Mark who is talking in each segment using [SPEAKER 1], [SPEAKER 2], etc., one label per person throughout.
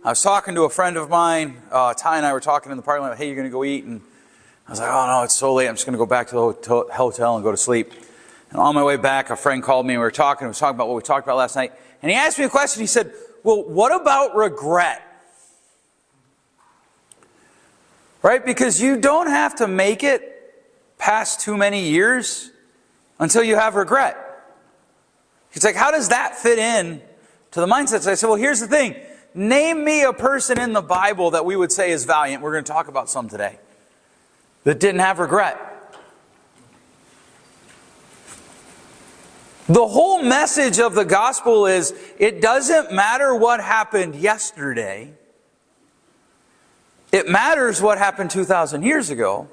[SPEAKER 1] I was talking to a friend of mine, Ty and I were talking in the parking lot, hey, you're going to go eat? And I was like, oh no, it's so late, I'm just going to go back to the hotel and go to sleep. And on my way back, a friend called me and we were talking about what we talked about last night. And he asked me a question, he said, well, what about regret? Right? Because you don't have to make it past too many years until you have regret. He's like, how does that fit in to the mindset? So I said, well, here's the thing. Name me a person in the Bible that we would say is valiant. We're going to talk about some today. That didn't have regret. The whole message of the gospel is, it doesn't matter what happened yesterday. It matters what happened 2,000 years ago.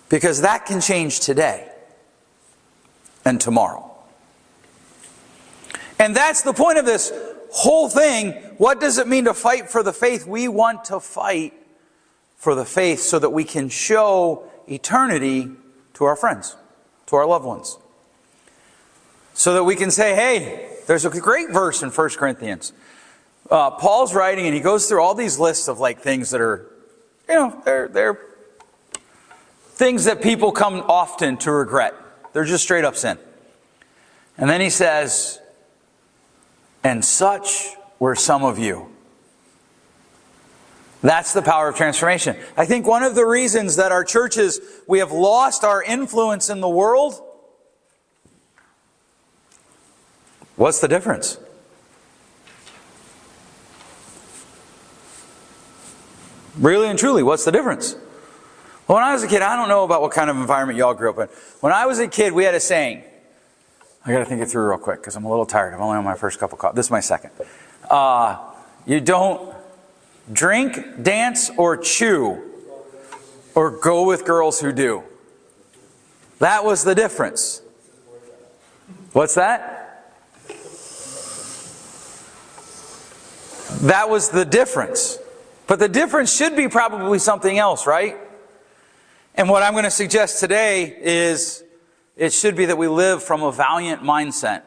[SPEAKER 1] Because that can change today and tomorrow. And that's the point of this whole thing. What does it mean to fight for the faith? We want to fight for the faith so that we can show eternity to our friends, to our loved ones. So that we can say, hey, there's a great verse in 1 Corinthians. Paul's writing and he goes through all these lists of like things that are, they're things that people come often to regret. They're just straight up sin. And then he says, and such were some of you. That's the power of transformation. I think one of the reasons that our churches, we have lost our influence in the world. What's the difference? Really and truly, what's the difference? Well, when I was a kid, I don't know about what kind of environment y'all grew up in. When I was a kid, we had a saying. I got to think it through real quick because I'm a little tired. I'm only on my first cup of coffee. This is my second. You don't drink, dance, or chew, or go with girls who do. That was the difference. What's that? That was the difference. But the difference should be probably something else, right? And what I'm going to suggest today is it should be that we live from a valiant mindset.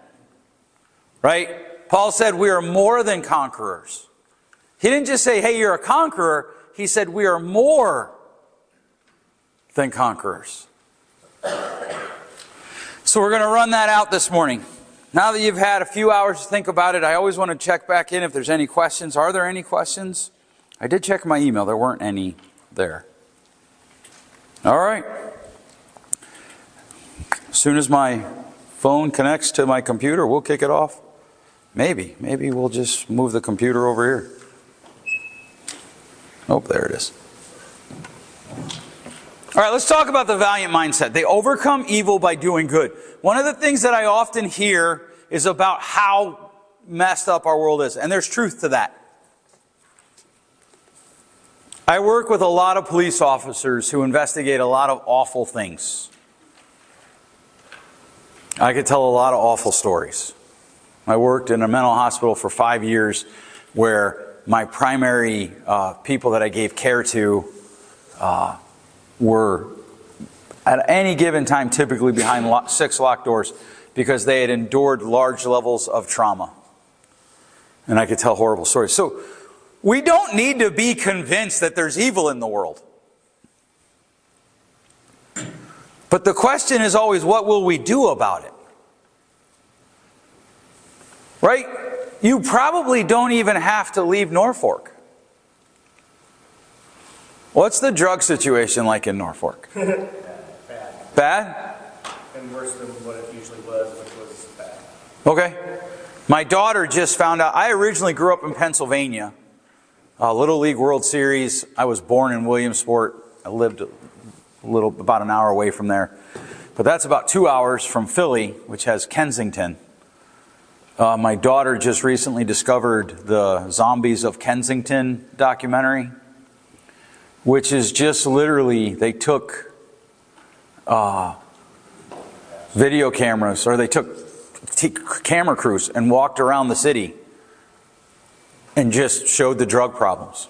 [SPEAKER 1] Right? Paul said we are more than conquerors. He didn't just say, hey, you're a conqueror. He said we are more than conquerors. So we're going to run that out this morning. Now that you've had a few hours to think about it, I always want to check back in if there's any questions. Are there any questions? I did check my email. There weren't any there. All right. As soon as my phone connects to my computer, we'll kick it off. Maybe we'll just move the computer over here. Oh, there it is. All right, let's talk about the valiant mindset. They overcome evil by doing good. One of the things that I often hear is about how messed up our world is. And there's truth to that. I work with a lot of police officers who investigate a lot of awful things. I could tell a lot of awful stories. I worked in a mental hospital for 5 years where my primary people that I gave care to were at any given time typically behind 6 locked doors because they had endured large levels of trauma. And I could tell horrible stories. So we don't need to be convinced that there's evil in the world. But the question is always, what will we do about it? Right? You probably don't even have to leave Norfolk. What's the drug situation like in Norfolk?
[SPEAKER 2] Bad.
[SPEAKER 1] Bad?
[SPEAKER 2] And worse than what it usually was, which was bad.
[SPEAKER 1] Okay. My daughter just found out. I originally grew up in Pennsylvania. Little League World Series. I was born in Williamsport. I lived about an hour away from there. But that's about 2 hours from Philly, which has Kensington. My daughter just recently discovered the Zombies of Kensington documentary, which is just literally, they took video cameras, or they took camera crews and walked around the city and just showed the drug problems.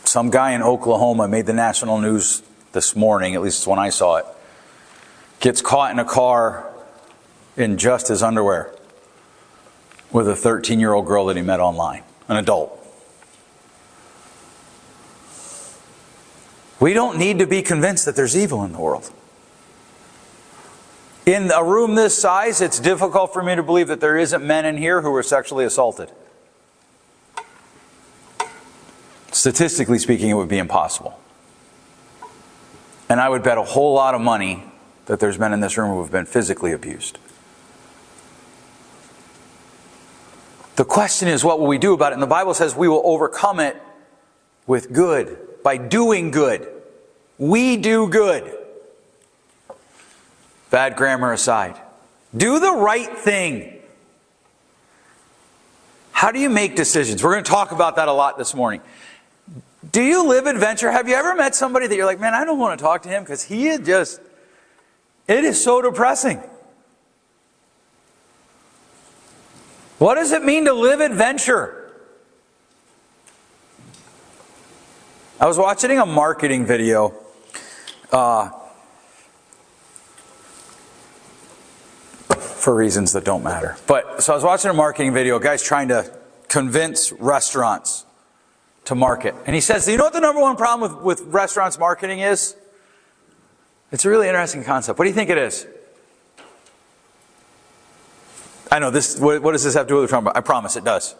[SPEAKER 1] Some guy in Oklahoma made the national news this morning, at least when I saw it, gets caught in a car in just his underwear. with a 13-year-old girl that he met online, an adult. We don't need to be convinced that there's evil in the world. In a room this size, it's difficult for me to believe that there isn't men in here who were sexually assaulted. Statistically speaking, it would be impossible. And I would bet a whole lot of money that there's men in this room who have been physically abused. The question is, what will we do about it? And the Bible says we will overcome it with good, by doing good. We do good. Bad grammar aside. Do the right thing. How do you make decisions? We're going to talk about that a lot this morning. Do you live adventure? Have you ever met somebody that you're like, man, I don't want to talk to him because he is just, it is so depressing. What does it mean to live adventure? I was watching a marketing video. For reasons that don't matter. So I was watching a marketing video. A guy's trying to convince restaurants to market. And he says, you know what the number one problem with restaurants marketing is? It's a really interesting concept. What do you think it is? I know this. What does this have to do with what we're talking about? I promise it does.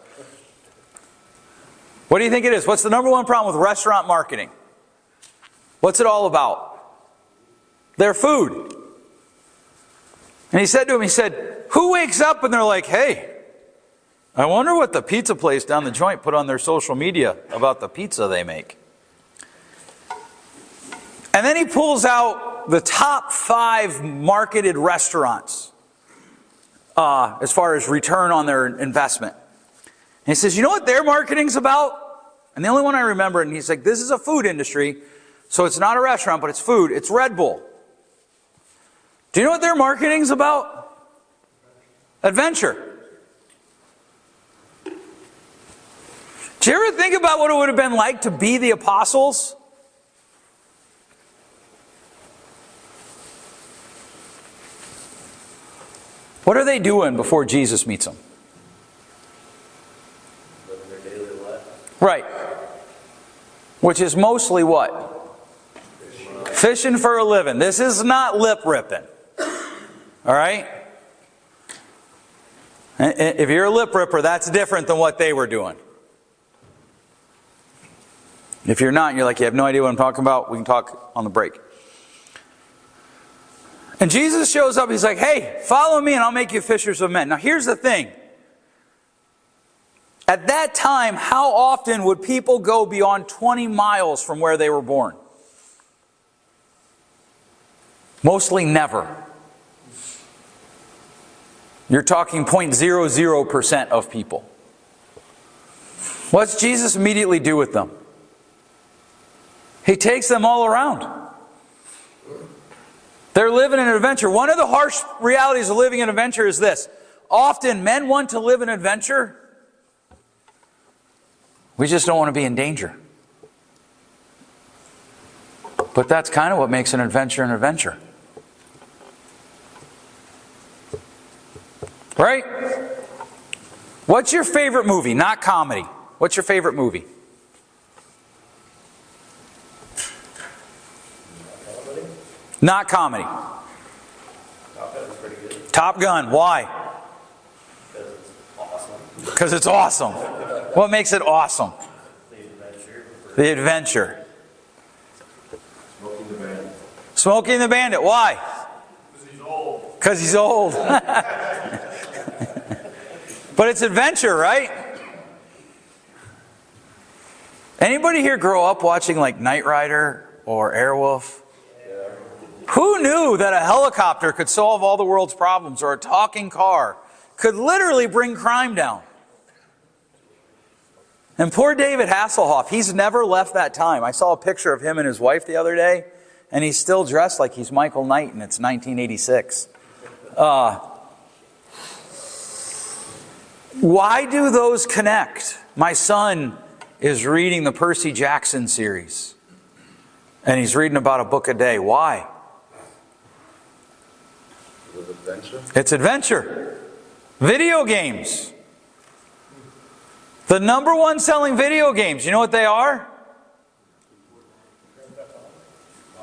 [SPEAKER 1] What do you think it is? What's the number one problem with restaurant marketing? What's it all about? Their food. And he said to him, he said, who wakes up and they're like, hey, I wonder what the pizza place down the joint put on their social media about the pizza they make. And then he pulls out the top 5 marketed restaurants as far as return on their investment. And he says, you know what their marketing's about? And the only one I remember, and he's like, this is a food industry, so it's not a restaurant, but it's food. It's Red Bull. Do you know what their marketing's about? Adventure. Do you ever think about what it would have been like to be the apostles? What are they doing before Jesus meets them?
[SPEAKER 2] Living their daily life.
[SPEAKER 1] Right. Which is mostly what? Fishing for a living. This is not lip ripping. All right? If you're a lip ripper, that's different than what they were doing. If you're not, and you're like, you have no idea what I'm talking about, we can talk on the break. And Jesus shows up, he's like, hey, follow me and I'll make you fishers of men. Now here's the thing. At that time, how often would people go beyond 20 miles from where they were born? Mostly never. You're talking 0.00% of people. What's Jesus immediately do with them? He takes them all around. They're living an adventure. One of the harsh realities of living an adventure is this. Often men want to live an adventure. We just don't want to be in danger. But that's kind of what makes an adventure an adventure. Right? What's your favorite movie? Not comedy. What's your favorite movie? Not comedy.
[SPEAKER 2] Top Gun's pretty good.
[SPEAKER 1] Top Gun. Why?
[SPEAKER 2] Because it's awesome.
[SPEAKER 1] Because it's awesome. What makes it awesome?
[SPEAKER 2] The adventure.
[SPEAKER 1] The adventure.
[SPEAKER 2] Smoking the Bandit.
[SPEAKER 1] Smoking the Bandit. Why?
[SPEAKER 2] Because he's old.
[SPEAKER 1] Because he's old. But it's adventure, right? Anybody here grow up watching like Knight Rider or Airwolf? Who knew that a helicopter could solve all the world's problems, or a talking car could literally bring crime down? And poor David Hasselhoff, he's never left that time. I saw a picture of him and his wife the other day, and he's still dressed like he's Michael Knight, and it's 1986. Why do those connect? My son is reading the Percy Jackson series, and he's reading about a book a day. Why?
[SPEAKER 3] With adventure?
[SPEAKER 1] It's adventure. Video games. The number one selling video games, you know what they are?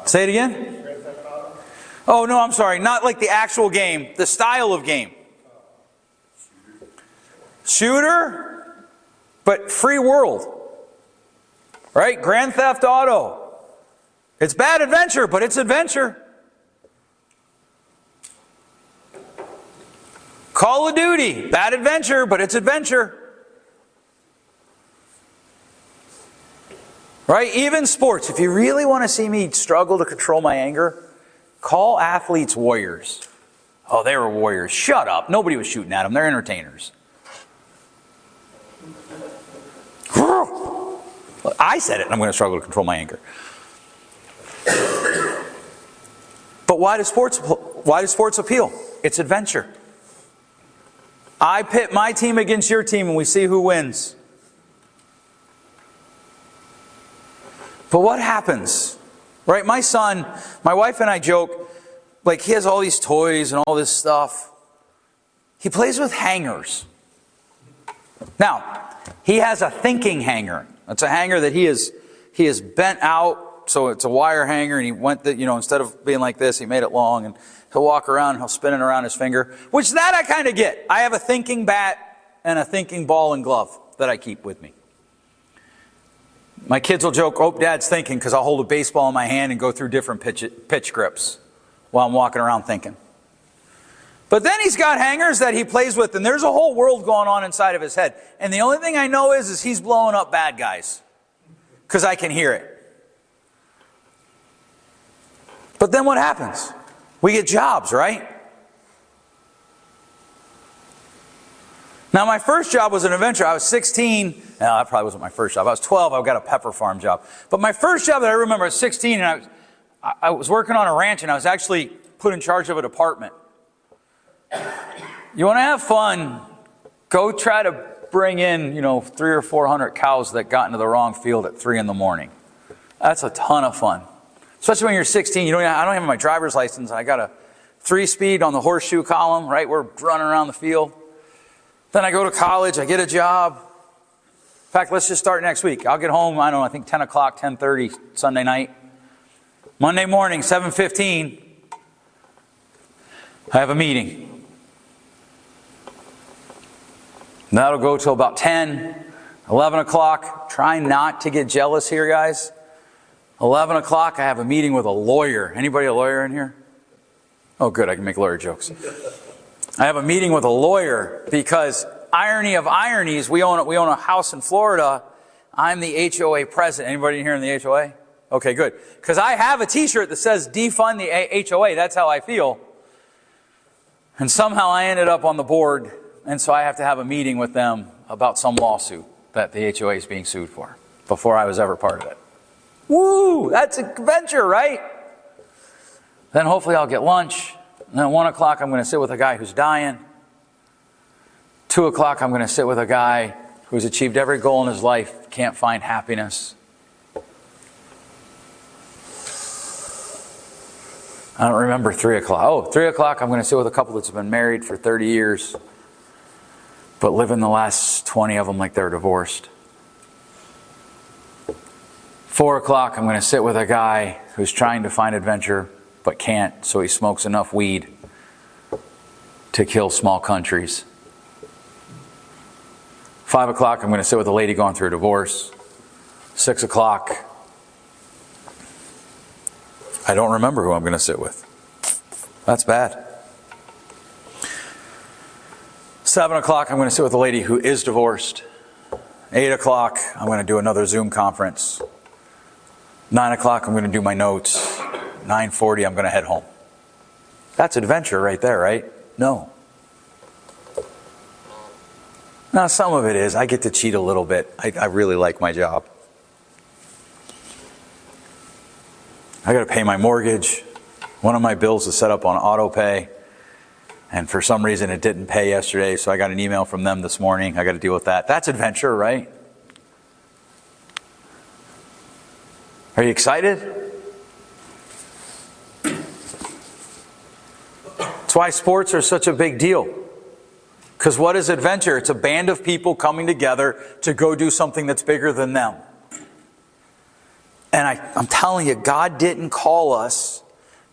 [SPEAKER 1] Say it again? Oh, no, I'm sorry. Not like the actual game. The style of game. Shooter, but free world. Right? Grand Theft Auto. It's bad adventure, but it's adventure. Call of Duty. Bad adventure, but it's adventure. Right? Even sports. If you really want to see me struggle to control my anger, call athletes warriors. Oh, they were warriors. Shut up. Nobody was shooting at them. They're entertainers. I said it, and I'm going to struggle to control my anger. But why do sports appeal? It's adventure. I pit my team against your team, and we see who wins. But what happens? Right? My son, my wife and I joke, like he has all these toys and all this stuff. He plays with hangers. Now, he has a thinking hanger. It's a hanger that he has bent out, so it's a wire hanger, and he went that, instead of being like this, he made it long, and he'll walk around, and he'll spin it around his finger, which that I kind of get. I have a thinking bat and a thinking ball and glove that I keep with me. My kids will joke, oh, Dad's thinking, because I'll hold a baseball in my hand and go through different pitch grips while I'm walking around thinking. But then he's got hangers that he plays with, and there's a whole world going on inside of his head. And the only thing I know is he's blowing up bad guys, because I can hear it. But then what happens? We get jobs, right? Now, my first job was an adventure. I was 16. No, that probably wasn't my first job. I was 12. I got a pepper farm job. But my first job that I remember, I was 16, and I was working on a ranch, and I was actually put in charge of a department. You want to have fun, go try to bring in, 300 or 400 cows that got into the wrong field at 3 in the morning. That's a ton of fun. Especially when you're 16. I don't have my driver's license. I got a 3-speed on the horseshoe column, right? We're running around the field. Then I go to college. I get a job. In fact, let's just start next week. I'll get home, I think 10 o'clock, 10:30 Sunday night. Monday morning, 7:15, I have a meeting. And that'll go till about 10, 11 o'clock. Try not to get jealous here, guys. 11 o'clock, I have a meeting with a lawyer. Anybody a lawyer in here? Oh, good, I can make lawyer jokes. I have a meeting with a lawyer because, irony of ironies, we own a house in Florida. I'm the HOA president. Anybody in here in the HOA? Okay, good. Because I have a t-shirt that says defund the HOA. That's how I feel. And somehow I ended up on the board. And so I have to have a meeting with them about some lawsuit that the HOA is being sued for before I was ever part of it. Woo! That's an adventure, right? Then hopefully I'll get lunch. And then at 1 o'clock I'm going to sit with a guy who's dying. 2 o'clock I'm going to sit with a guy who's achieved every goal in his life, can't find happiness. I don't remember 3 o'clock. Oh, 3 o'clock I'm going to sit with a couple that's been married for 30 years. But living the last 20 of them like they're divorced. 4 o'clock, I'm going to sit with a guy who's trying to find adventure, but can't, so he smokes enough weed to kill small countries. 5 o'clock, I'm going to sit with a lady going through a divorce. 6 o'clock, I don't remember who I'm going to sit with. That's bad. 7 o'clock, I'm going to sit with a lady who is divorced. 8 o'clock, I'm going to do another Zoom conference. 9 o'clock, I'm going to do my notes. 9:40, I'm going to head home. That's adventure right there, right? No. Now, some of it is. I get to cheat a little bit. I really like my job. I got to pay my mortgage. One of my bills is set up on auto pay. And for some reason it didn't pay yesterday, so I got an email from them this morning. I got to deal with that. That's adventure, right? Are you excited? That's why sports are such a big deal. Because what is adventure? It's a band of people coming together to go do something that's bigger than them. And I'm telling you, God didn't call us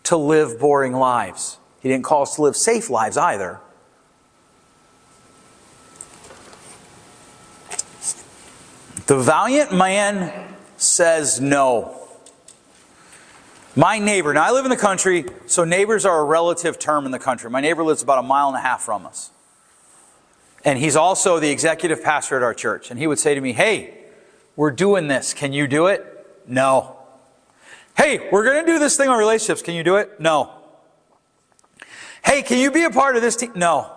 [SPEAKER 1] to live boring lives. He didn't call us to live safe lives either. The valiant man says no. My neighbor, now I live in the country, so neighbors are a relative term in the country. My neighbor lives about 1.5 miles from us. And he's also the executive pastor at our church. And he would say to me, hey, we're doing this. Can you do it? No. Hey, we're going to do this thing on relationships. Can you do it? No. Hey, can you be a part of this team? No.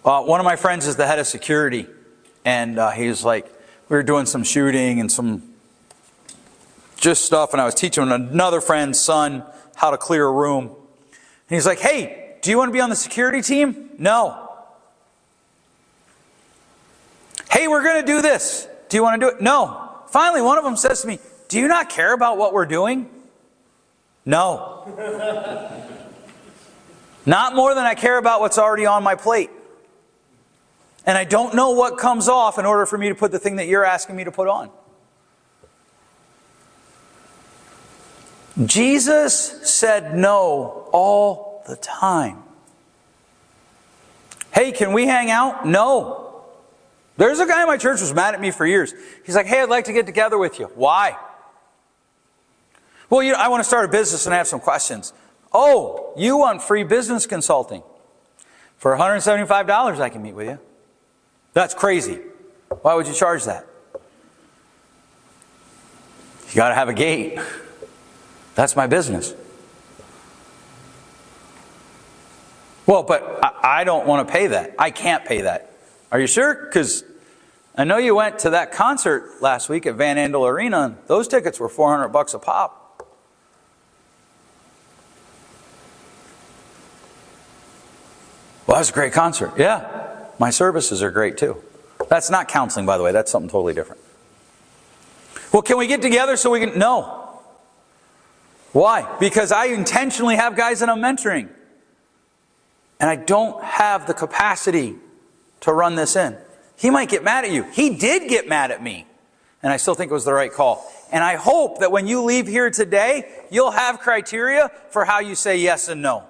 [SPEAKER 1] One of my friends is the head of security. And he was like, we were doing some shooting and some just stuff. And I was teaching another friend's son how to clear a room. And he's like, hey, do you want to be on the security team? No. Hey, we're going to do this. Do you want to do it? No. Finally, one of them says to me, do you not care about what we're doing? No. Not more than I care about what's already on my plate. And I don't know what comes off in order for me to put the thing that you're asking me to put on. Jesus said no all the time. Hey, can we hang out? No. There's a guy in my church who was mad at me for years. He's like, hey, I'd like to get together with you. Why? Well, I want to start a business and I have some questions. Oh, you want free business consulting? For $175 I can meet with you. That's crazy. Why would you charge that? You got to have a gate. That's my business. Well, but I don't want to pay that. I can't pay that. Are you sure? Because I know you went to that concert last week at Van Andel Arena, and those tickets were $400 a pop. Well, that was a great concert. Yeah. My services are great too. That's not counseling, by the way. That's something totally different. Well, can we get together so we can... No. Why? Because I intentionally have guys that I'm mentoring. And I don't have the capacity to run this in. He might get mad at you. He did get mad at me. And I still think it was the right call. And I hope that when you leave here today, you'll have criteria for how you say yes and no.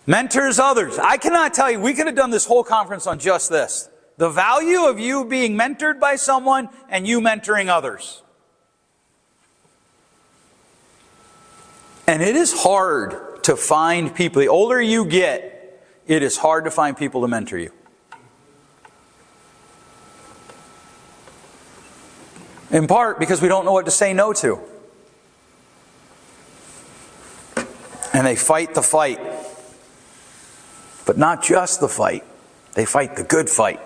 [SPEAKER 1] Mentors others. I cannot tell you, we could have done this whole conference on just this. The value of you being mentored by someone and you mentoring others. And it is hard to find people. The older you get, it is hard to find people to mentor you. In part because we don't know what to say no to. And they fight the fight. But not just the fight. They fight the good fight.